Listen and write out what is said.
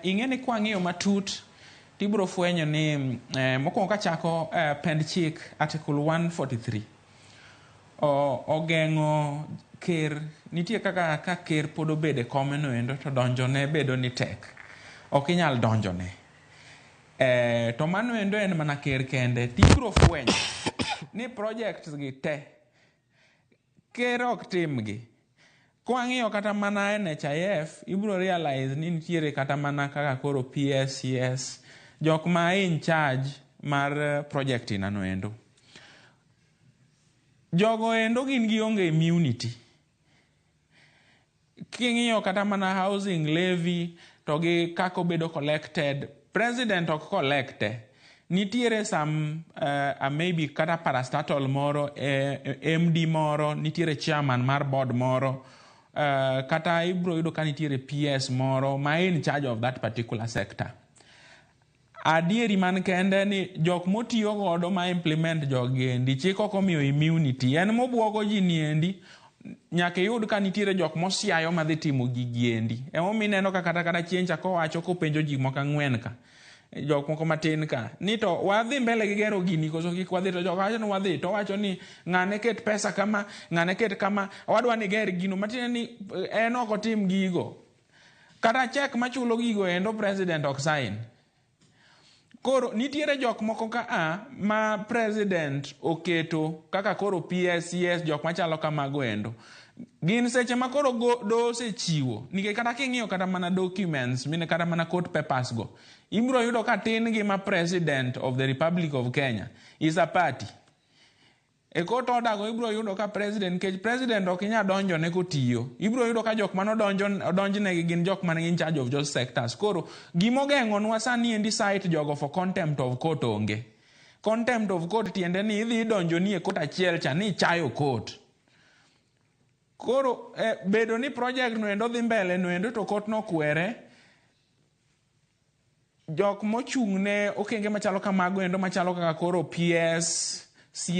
Ing'eni kwa ng'iyo matut tibro fwenyo ni mokwongo kachako pend chik article 143 ogeng'o ker. Nitie kaka ka ker pod obede komeno endo to donjone bedo ni tek, ok inyal donjone. To mano endo en mana ker kende. Tibro fwenyo ni projects gi te ker ok timgi. Kwa ng'iyo kata mana NHIF, ibro realize ni nitiere kata mana kaka koro PS, jok ma in charge mar project inano endo. Jogo endo gin gionge immunity. King'iyo kata mana housing levy to gi kako bedo collected, president ok collecte. Nitiere some maybe kata parastatal moro, MD moro, nitiere chairman mar board moro, kata ibro yudo ka nitiere PS moro ma in charge of that particular sector. Adieri man kende ni jok motiyo godo ma implement jogendi chik ok omiyo immunity. En mobuogo ji niendi nyaka yud ka nitiere jok mosiayo madhi timo gigiendi. Emomiyo ineno ka kata chiencha kowacho kopenjo ji moko ang'wen ka, jok moko matin ka, ni to wadhi mbele gi gero gini koso kik wadhi, to jok wacho ni wadhi, to wacho ni ng'ane ket pesa kama, ng'ane ket kama, wadwa ni ger gino, matine ni en ok otim gigo. Kata chek machulo gigo endo president ok sign. Koro nitiere jok moko ka ma president oketo kaka koro PS, jok machalo kamago endo. Gin seche ma koro dose chiwo, nikech kata king'iyo kata mana documents, mine kata mana court papers go, ibro yudo ka tin gi ma president of the Republic of Kenya is a party. E court order go ibro yudo ka president, kech president ok inya donjo ne kotiyo. Ibro yudo ka jok mano donjne gi gin jok man in charge of those sectors. Koro gimogeng'o nwa sani endi cite jogo for contempt of court onge. Contempt of court tiende ni idhi donjoni e court achiel cha ni chayo court. Koro bedo ni project no endo dhi mbele no endo to court no kwere, jok mochung' ne okenge machalo kamago endo machalo kaka koro PS